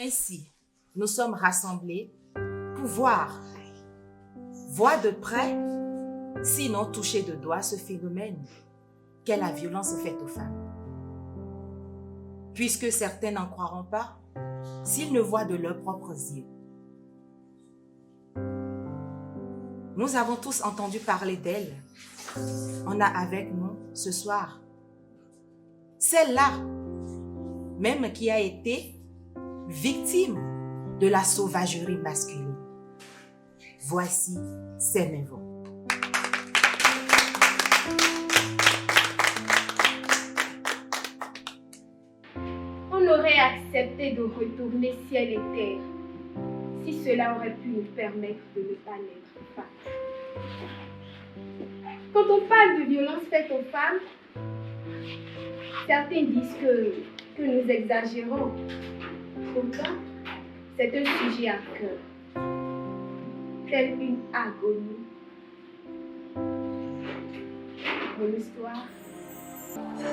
Ainsi, nous sommes rassemblés pour voir de près, sinon toucher de doigt ce phénomène qu'est la violence faite aux femmes. Puisque certains n'en croiront pas s'ils ne voient de leurs propres yeux. Nous avons tous entendu parler d'elle. On a avec nous ce soir celle-là, même qui a été victime de la sauvagerie masculine. Voici Semevo. On aurait accepté de retourner ciel et terre si cela aurait pu nous permettre de ne pas naître femmes. Quand on parle de violence faite aux femmes, certains disent que nous exagérons. Pourtant, c'est un sujet à cœur, telle une agonie. Mon histoire commence.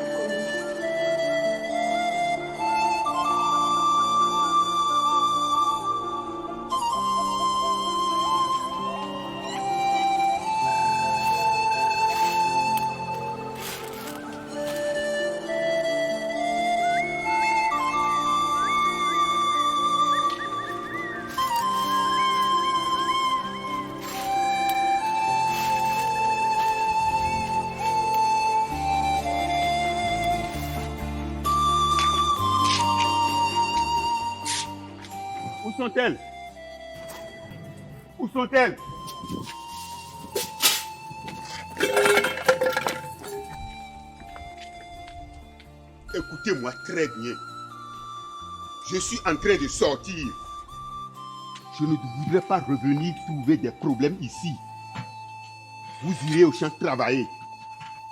Où sont-elles? Où sont-elles? Écoutez-moi très bien. Je suis en train de sortir. Je ne voudrais pas revenir trouver des problèmes ici. Vous irez au champ travailler.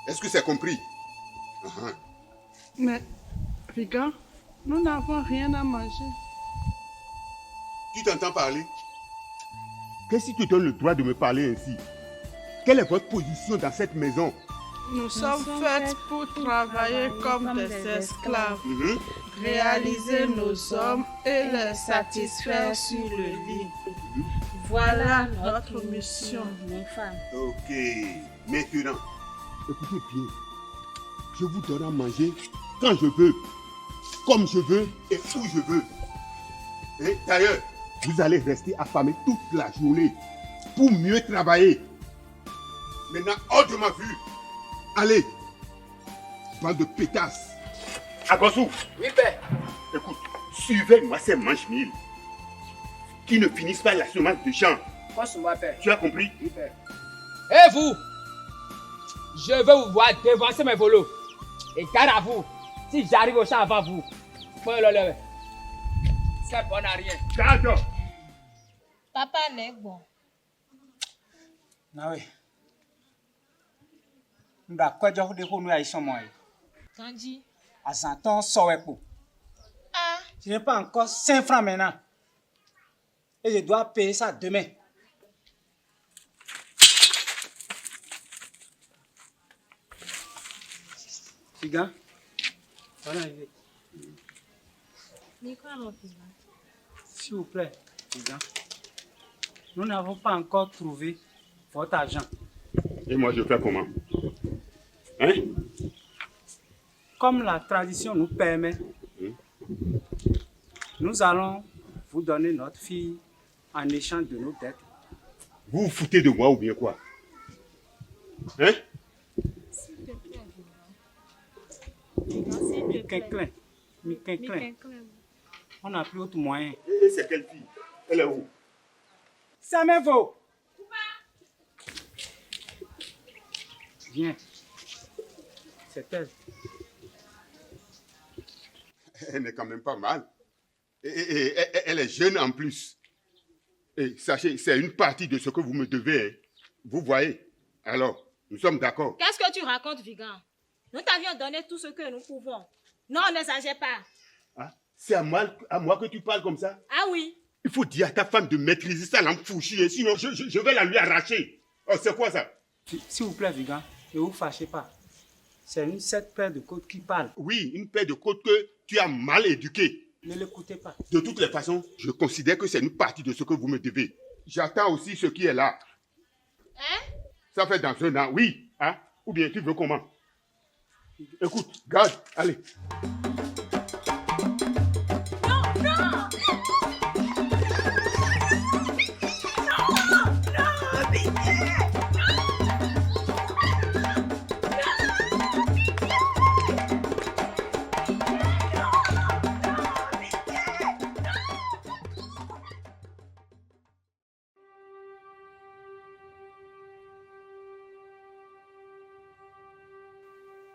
Est-ce que c'est compris? Mais, Vigan, nous n'avons rien à manger. Tu t'entends parler? Qu'est-ce qui te donne le droit de me parler ainsi? Quelle est votre position dans cette maison? Nous sommes faites pour travailler comme des esclaves, réaliser nos hommes et les satisfaire sur le lit. Voilà notre mission. Ok, maintenant, écoutez bien. Je vous donne à manger quand je veux, comme je veux et où je veux. Et d'ailleurs, vous allez rester affamés toute la journée pour mieux travailler. Maintenant, hors de ma vue. Allez, bande de pétasses. Agossou. Oui, père. Écoute, suivez-moi ces manches-milles qui ne finissent pas la semence de champ. Pense-moi, père. Tu as compris? Oui, père. Et vous, je veux vous voir devancer mes volos. Et garde à vous, si j'arrive au champ avant vous. Prenez-le. C'est bon à rien. Garde. Papa n'est bon. Ah oui. Nous avons dit que nous avons Kandi. à 100 ans, Ah. je n'ai pas encore 5 francs maintenant. Et je dois payer ça demain. Figan, voilà. S'il vous plaît, Figan. Nous n'avons pas encore trouvé votre argent. Et moi, je fais comment? Hein? Comme la tradition nous permet, nous allons vous donner notre fille en échange de nos dettes. Vous vous foutez de moi ou bien quoi? Hein? Miquin. On n'a plus autre moyen. Et c'est quelle fille? Elle est où? Ça me vaut. Viens. C'est elle. Elle n'est quand même pas mal. Et elle est jeune en plus. Et sachez, c'est une partie de ce que vous me devez. Hein. Vous voyez? Alors, nous sommes d'accord. Qu'est-ce que tu racontes, Vigan? Nous t'avions donné tout ce que nous pouvons. Non, n'exagère pas. Ah, c'est à moi que tu parles comme ça? Ah oui. Il faut dire à ta femme de maîtriser ça, l'enfouchie, sinon je vais la lui arracher. Oh, c'est quoi ça? S'il vous plaît, Vigan, ne vous fâchez pas. C'est cette paire de côtes qui parle. Oui, une paire de côtes que tu as mal éduquée. Ne l'écoutez pas. De toutes les façons, je considère que c'est une partie de ce que vous me devez. J'attends aussi ce qui est là. Hein? Ça fait dans un an, oui. Hein? Ou bien tu veux comment? Écoute, garde, allez.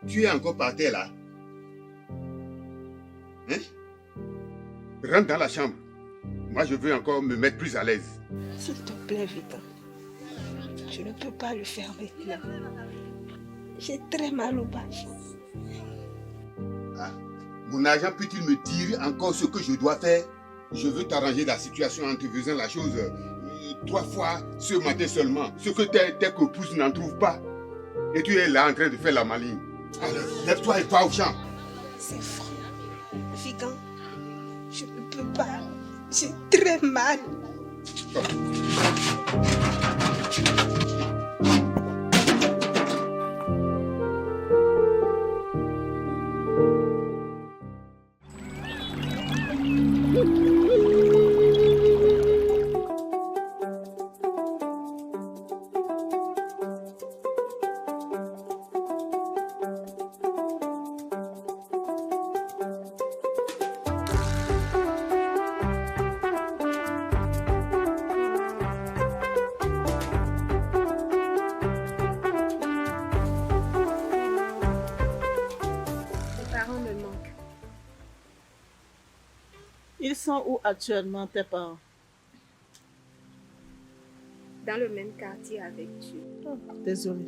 Tu es encore par terre là. Hein? Rentre dans la chambre. Moi, je veux encore me mettre plus à l'aise. S'il te plaît, Victor. Je ne peux pas le faire maintenant. J'ai très mal au bas. Ah. Mon agent peut-il me dire encore ce que je dois faire? Je veux t'arranger la situation en te faisant la chose 3 fois ce matin seulement. Ce que tes copouses n'en trouvent pas. Et tu es là en train de faire la maligne. Alors, lève-toi et va au champ. C'est franc. Vigan, je ne peux pas. J'ai très mal. Ils sont où actuellement tes parents? Dans le même quartier avec tu. Oh, désolée.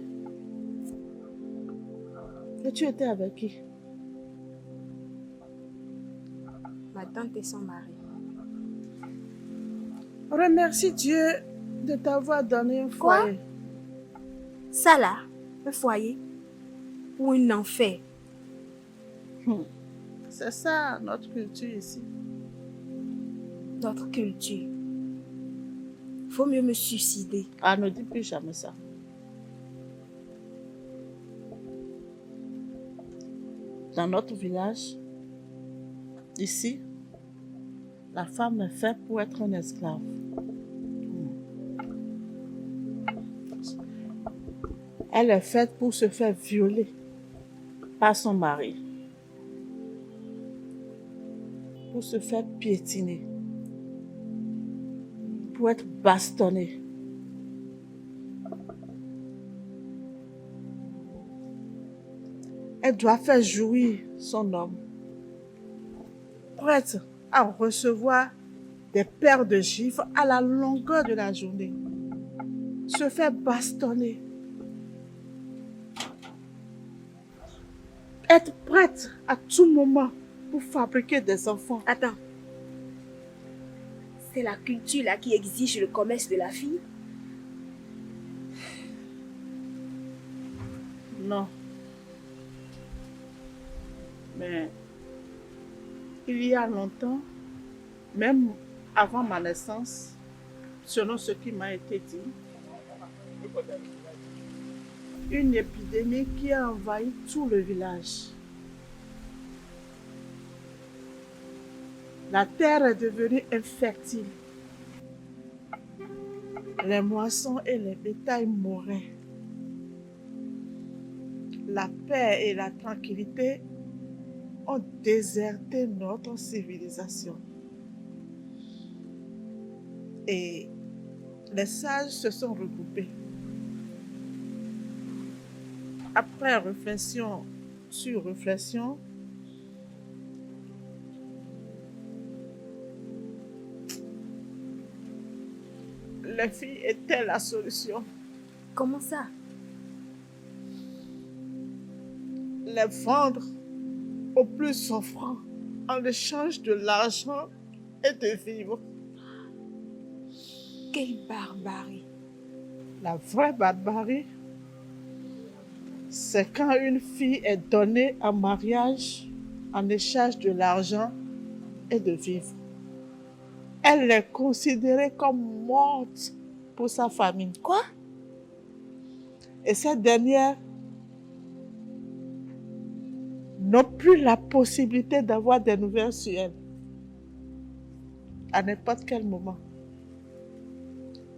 Et tu étais avec qui? Ma tante et son mari. Remercie Dieu de t'avoir donné un foyer. Ça là, un foyer ou un enfer. C'est ça notre culture ici. Notre culture. Faut mieux me suicider. Ah, ne dis plus jamais ça. Dans notre village, ici, la femme est faite pour être un esclave. Elle est faite pour se faire violer par son mari, pour se faire piétiner, pour être bastonnée. Elle doit faire jouir son homme, prête à recevoir des paires de gifles à la longueur de la journée, se faire bastonner, être prête à tout moment pour fabriquer des enfants. Attends. C'est la culture là qui exige le commerce de la fille? Non. Mais il y a longtemps, même avant ma naissance, selon ce qui m'a été dit, une épidémie qui a envahi tout le village. La terre est devenue infertile. Les moissons et les bétails mouraient. La paix et la tranquillité ont déserté notre civilisation. Et les sages se sont regroupés. Après réflexion sur réflexion, les filles étaient la solution. Comment ça? Les vendre au plus offrant en échange de l'argent et de vivre. Quelle barbarie! La vraie barbarie, c'est quand une fille est donnée en mariage en échange de l'argent et de vivre. Elle est considérée comme morte pour sa famille. Quoi? Et cette dernière n'a plus la possibilité d'avoir des nouvelles sur elle à n'importe quel moment.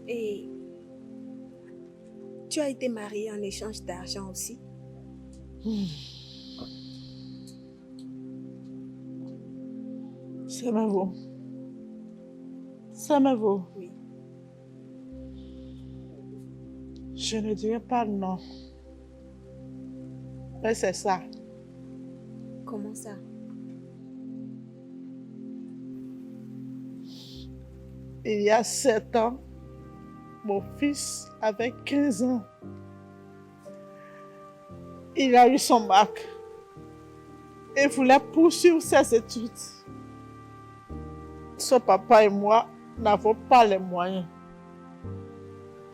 Et tu as été mariée en échange d'argent aussi? Ça me vaut. Ça me vaut. Oui. Je ne dirais pas non. Mais c'est ça. Comment ça? Il y a 7 ans, mon fils avait 15 ans. Il a eu son bac et voulait poursuivre ses études. Son papa et moi n'avons pas les moyens.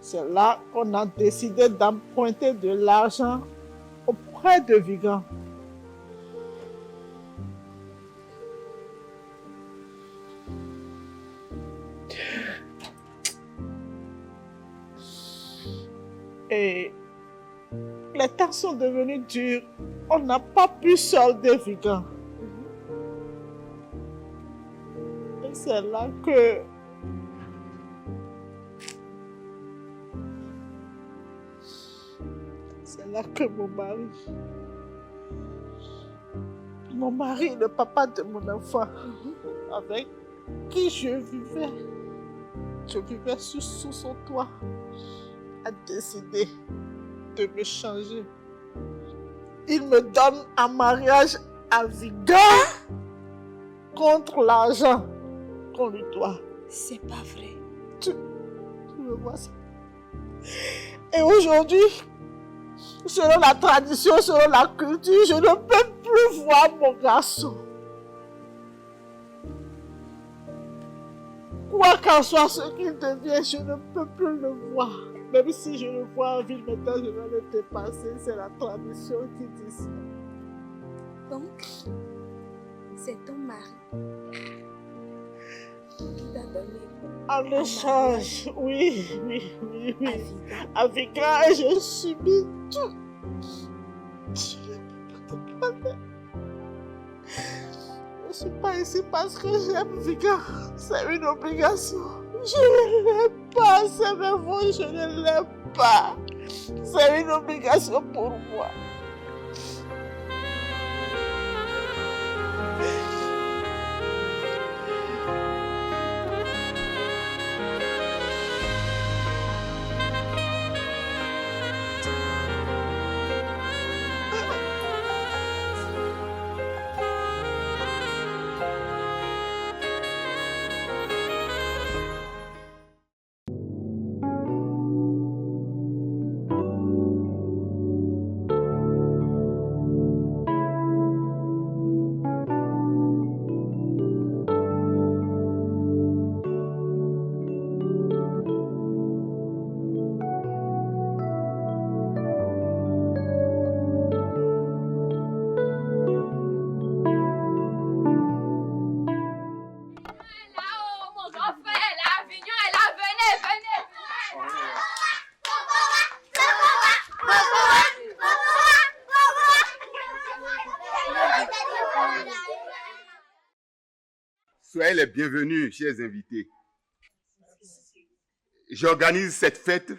C'est là qu'on a décidé d'emprunter de l'argent auprès de Vigan. Et les temps sont devenus durs. On n'a pas pu solder Vigan. Et c'est là que mon mari, le papa de mon enfant, avec qui je vivais sous son toit, a décidé de me changer. Il me donne en mariage à Vigan contre l'argent qu'on lui doit. C'est pas vrai. Tu me vois ça. Et aujourd'hui, selon la tradition, selon la culture, je ne peux plus voir mon garçon. Quoi qu'en soit ce qu'il devient, je ne peux plus le voir. Même si je le vois en ville maintenant, je vais le dépasser. C'est la tradition qui dit ça. Donc, c'est ton mari qui t'a donné en échange, oui. À Vigan, et je subis tout. Je ne peux pas te plaindre. Je ne suis pas ici parce que j'aime Vigan. C'est une obligation. Je ne l'aime pas, c'est mes mots, je ne l'aime pas. C'est une obligation pour moi. Soyez les bienvenus, chers invités. J'organise cette fête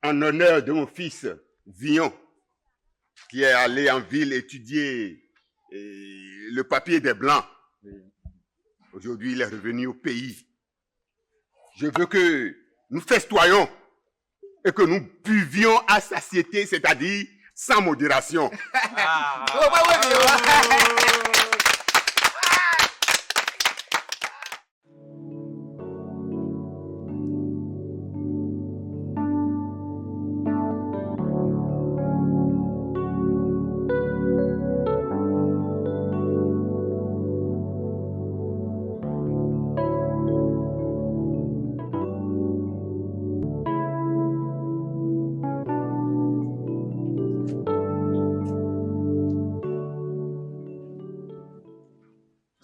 en honneur de mon fils, Vion, qui est allé en ville étudier le papier des Blancs. Aujourd'hui, il est revenu au pays. Je veux que nous festoyons et que nous buvions à satiété, c'est-à-dire sans modération.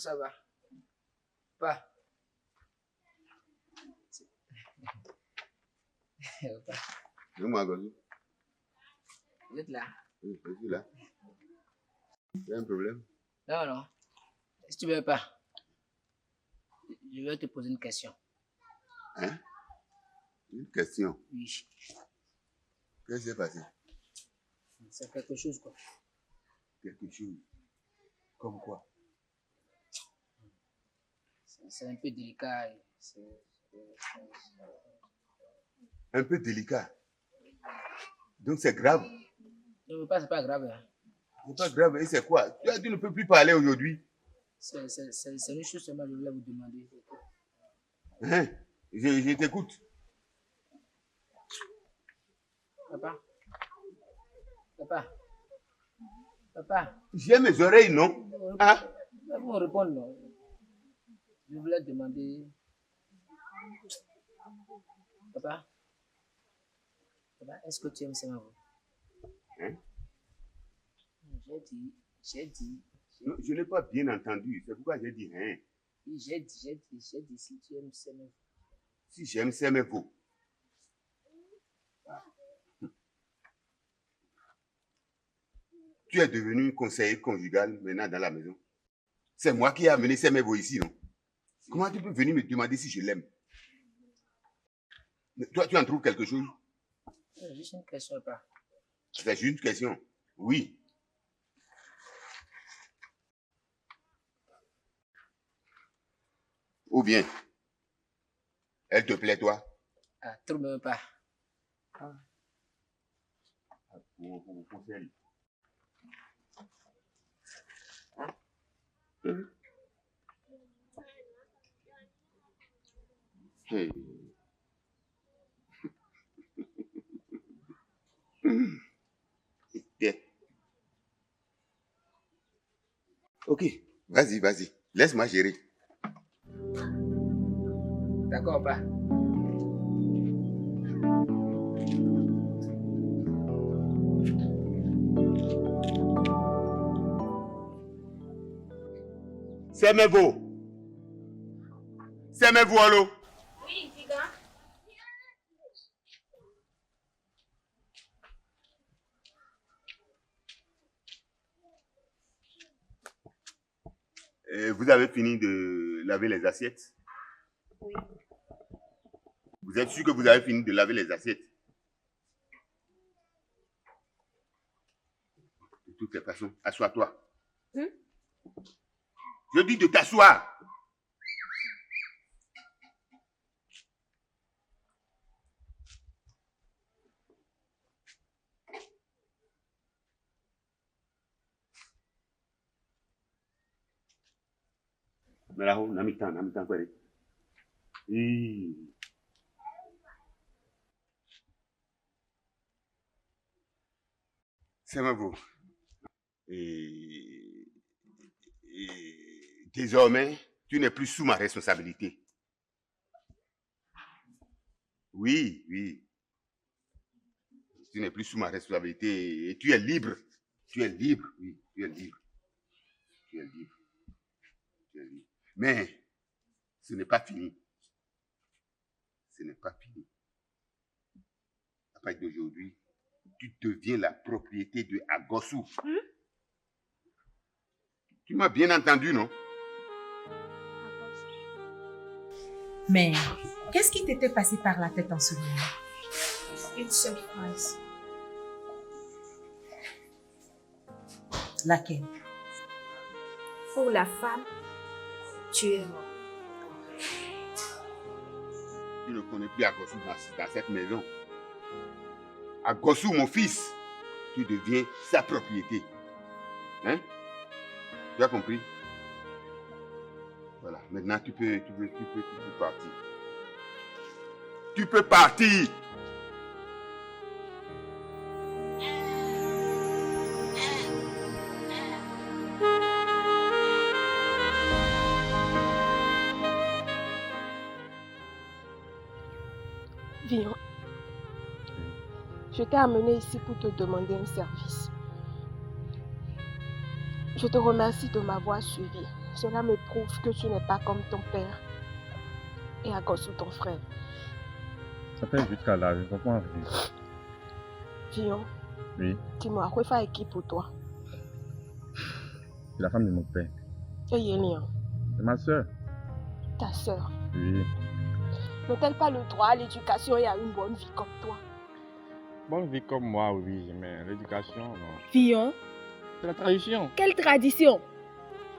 Ça va. Pas. Dis-moi, Gosou. Vous êtes là? Oui, je suis là. Il y a un problème? Non, non. Si tu veux pas, je vais te poser une question. Hein? Une question? Oui. Qu'est-ce qui s'est passé? C'est quelque chose, quoi. Quelque chose? Comme quoi? C'est un peu délicat. Un peu délicat. Donc c'est grave? Non, c'est pas grave. Hein. C'est pas grave, et c'est quoi? Tu ne peux plus parler aujourd'hui. C'est une chose seulement que je voulais vous demander. Hein? Je t'écoute. Papa? Papa? Papa? J'ai mes oreilles, non? Ah? Vous me répondre, non? Je voulais demander... Papa? Papa, est-ce que tu aimes Semavo? Hein? J'ai dit... Non, je n'ai pas bien entendu, c'est pourquoi j'ai dit hein. Oui, j'ai dit si tu aimes Semavo. Si j'aime Semavo. Tu es devenu conseiller conjugal maintenant dans la maison. C'est moi qui ai amené Semavo ici, non? Comment tu peux venir me demander si je l'aime? Toi, tu en trouves quelque chose? C'est juste une question, papa. C'est juste une question. Oui. Ou bien, elle te plaît, toi? Ah, trop même pas. Pour conseiller. Hey. Ok, vas-y. Laisse-moi gérer. D'accord, papa. Semavo, allô? Oui, Diga. Vous avez fini de laver les assiettes? Oui. Vous êtes sûr que vous avez fini de laver les assiettes? De toutes les façons, assois-toi. Je dis de t'asseoir. Mais là, on a mis temps, quoi. Semavo. Désormais, tu n'es plus sous ma responsabilité. Oui. Tu n'es plus sous ma responsabilité et tu es libre. Tu es libre. Mais ce n'est pas fini. À partir d'aujourd'hui, tu deviens la propriété de Agosou. Tu m'as bien entendu, non? Mais qu'est-ce qui t'était passé par la tête en ce moment? Une seule phrase. Laquelle? Pour la femme, tu es mort. Tu ne connais plus Agosou dans cette maison. Agosou, mon fils, tu deviens sa propriété. Hein? Tu as compris? Voilà, maintenant tu peux partir. Tu peux partir! Viens. Je t'ai amené ici pour te demander un service. Je te remercie de m'avoir suivi. Cela me prouve que tu n'es pas comme ton père et Agosu ton frère. Ça fait jusqu'à là, je ne comprends rien. Vion, Oui, dis-moi, Kwefa est qui pour toi? c'est la femme de mon père. Et Yélian, C'est ma soeur. ta sœur, Oui. n'ont-elles pas le droit à l'éducation et à une bonne vie comme toi? Bonne vie comme moi, oui, mais l'éducation, non. Vion, C'est la tradition. quelle tradition?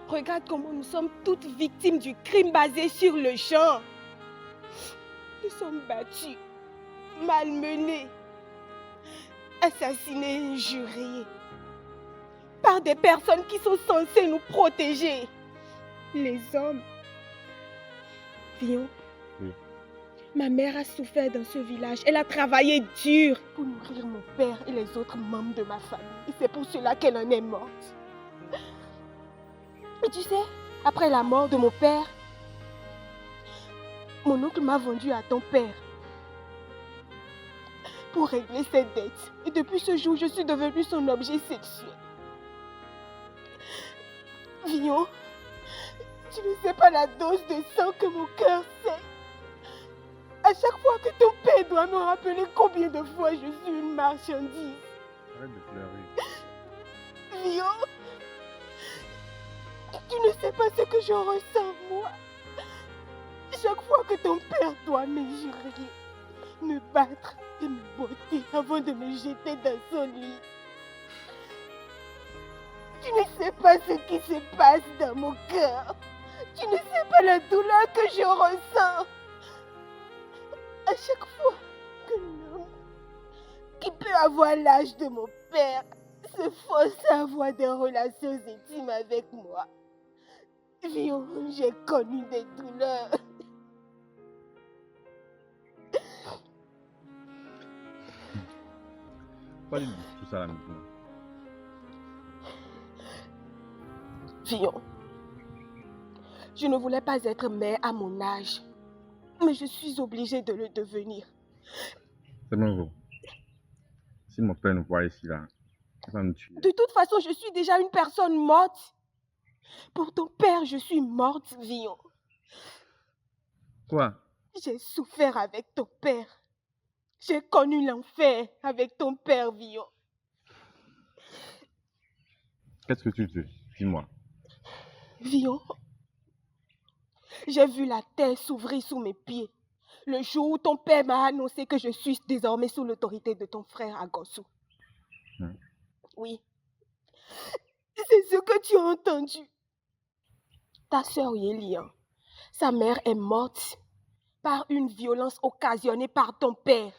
Regarde comment nous sommes toutes victimes du crime basé sur le genre. Nous sommes battus, malmenés, assassinés et injuriés par des personnes qui sont censées nous protéger. Les hommes. Vion, Oui. ma mère a souffert dans ce village. Elle a travaillé dur pour nourrir mon père et les autres membres de ma famille. Et c'est pour cela qu'elle en est morte. Et tu sais, après la mort de mon père, mon oncle m'a vendu à ton père pour régler ses dettes. Et depuis ce jour, je suis devenue son objet sexuel. Vion, tu ne sais pas la dose de sang que mon cœur sait. À chaque fois que ton père doit me rappeler combien de fois je suis une marchandise. Arrête de pleurer. Vion, tu ne sais pas ce que je ressens, moi. Chaque fois que ton père doit m'injurier, me battre et me botter avant de me jeter dans son lit. Tu ne sais pas ce qui se passe dans mon cœur. Tu ne sais pas la douleur que je ressens. À chaque fois que l'homme qui peut avoir l'âge de mon père se force à avoir des relations intimes avec moi, Vion, j'ai connu des douleurs. Pourquoi tu dis tout ça là maintenant? Vion, je ne voulais pas être mère à mon âge, mais je suis obligée de le devenir. C'est bon, vous. Si mon père nous voit ici là, il va me tuer. De toute façon, je suis déjà une personne morte. Pour ton père, je suis morte, Vion. Quoi? J'ai souffert avec ton père. J'ai connu l'enfer avec ton père, Vion. Qu'est-ce que tu veux? Dis-moi. Vion, j'ai vu la terre s'ouvrir sous mes pieds. Le jour où ton père m'a annoncé que je suis désormais sous l'autorité de ton frère Agosu. Oui. C'est ce que tu as entendu. Ta sœur Yélian, sa mère est morte par une violence occasionnée par ton père.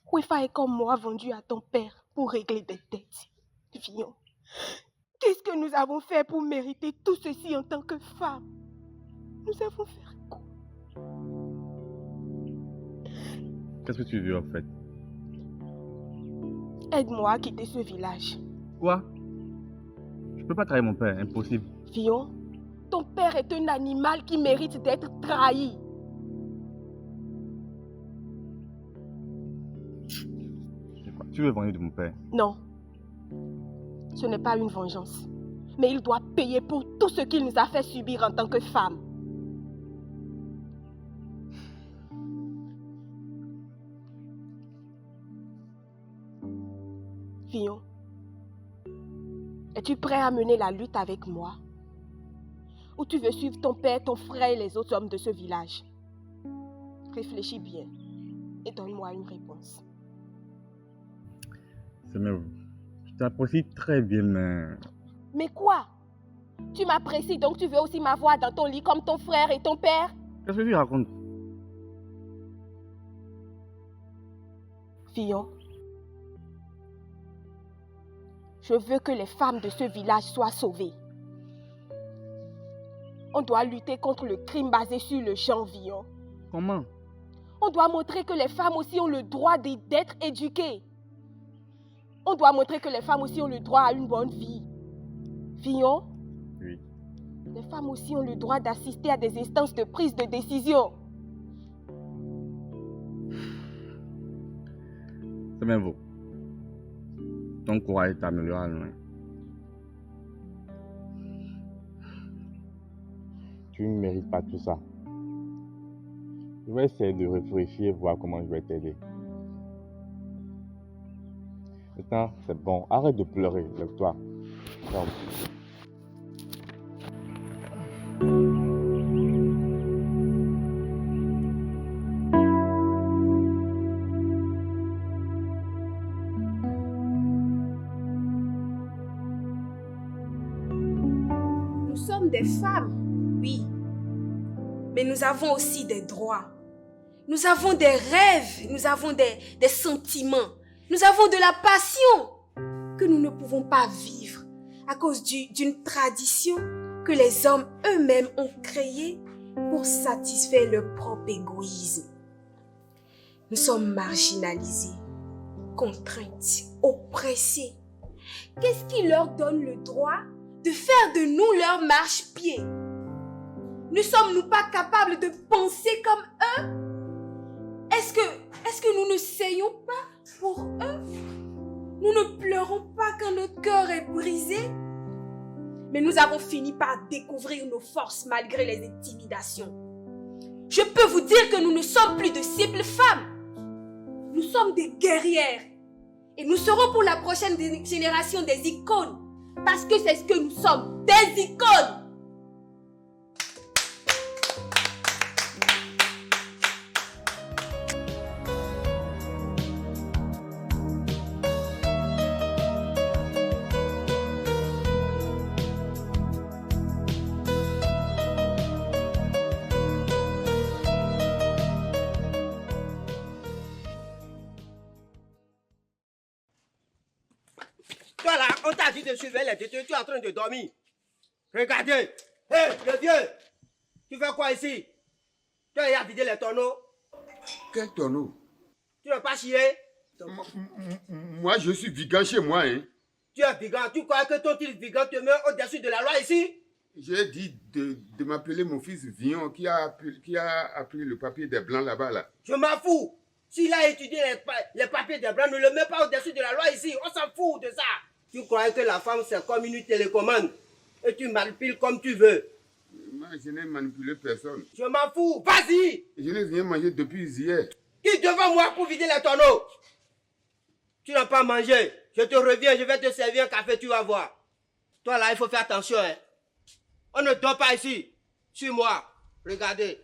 Kwefa est comme moi vendu à ton père pour régler des dettes. Vion, qu'est-ce que nous avons fait pour mériter tout ceci en tant que femmes? Nous avons fait quoi? Qu'est-ce que tu veux en fait? Aide-moi à quitter ce village. Quoi? Je peux pas trahir mon père, impossible. Vion, ton père est un animal qui mérite d'être trahi. Tu veux venger de mon père? Non, ce n'est pas une vengeance. Mais il doit payer pour tout ce qu'il nous a fait subir en tant que femme. Vion, es-tu prêt à mener la lutte avec moi? Ou tu veux suivre ton père, ton frère et les autres hommes de ce village? Réfléchis bien et donne-moi une réponse. Je t'apprécie très bien, mais... Mais quoi? Tu m'apprécies donc tu veux aussi m'avoir dans ton lit comme ton frère et ton père? Qu'est-ce que tu racontes? Vion, je veux que les femmes de ce village soient sauvées. On doit lutter contre le crime basé sur le genre, Vion. Comment? On doit montrer que les femmes aussi ont le droit d'être éduquées. On doit montrer que les femmes aussi ont le droit à une bonne vie. Vion? Oui. Les femmes aussi ont le droit d'assister à des instances de prise de décision. C'est bien vous. Ton courage t'améliore loin. tu ne mérites pas tout ça. Je vais essayer de réfléchir, voir comment je vais t'aider. Maintenant, c'est bon. Arrête de pleurer, lève-toi. Nous sommes des femmes, oui. Mais nous avons aussi des droits. Nous avons des rêves, nous avons des sentiments. Nous avons de la passion que nous ne pouvons pas vivre à cause d'une tradition que les hommes eux-mêmes ont créée pour satisfaire leur propre égoïsme. Nous sommes marginalisés, contraints, oppressés. Qu'est-ce qui leur donne le droit de faire de nous leur marche-pied? Ne sommes-nous pas capables de penser comme eux? Est-ce que nous ne saignons pas pour eux? Nous ne pleurons pas quand notre cœur est brisé? Mais nous avons fini par découvrir nos forces malgré les intimidations. Je peux vous dire que nous ne sommes plus de simples femmes. Nous sommes des guerrières. Et nous serons pour la prochaine génération des icônes. Parce que c'est ce que nous sommes, des icônes. Toi là, on t'a dit de surveiller les détenus, tu es en train de dormir. Regardez. Hé, le vieux, tu fais quoi ici? Tu as vidé les tonneaux. Quel tonneau? Tu n'as pas chié? Moi, je suis Vigan chez moi, hein. Tu es Vigan, tu crois que ton titre Vigan te met au-dessus de la loi ici? J'ai dit de m'appeler mon fils Vion qui a appris le papier des Blancs là-bas, là. Je m'en fous. S'il a étudié les papiers des Blancs, ne le mets pas au-dessus de la loi ici. On s'en fout de ça. Tu croyais que la femme, c'est comme une télécommande. Et tu manipules comme tu veux. Moi, je n'ai manipulé personne. Je m'en fous. Vas-y. Je n'ai rien mangé depuis hier. Qui devant moi pour vider les tonneaux? Tu n'as pas mangé. Je te reviens, je vais te servir un café, tu vas voir. Toi là, il faut faire attention, hein. On ne dort pas ici. Suis-moi. Regardez.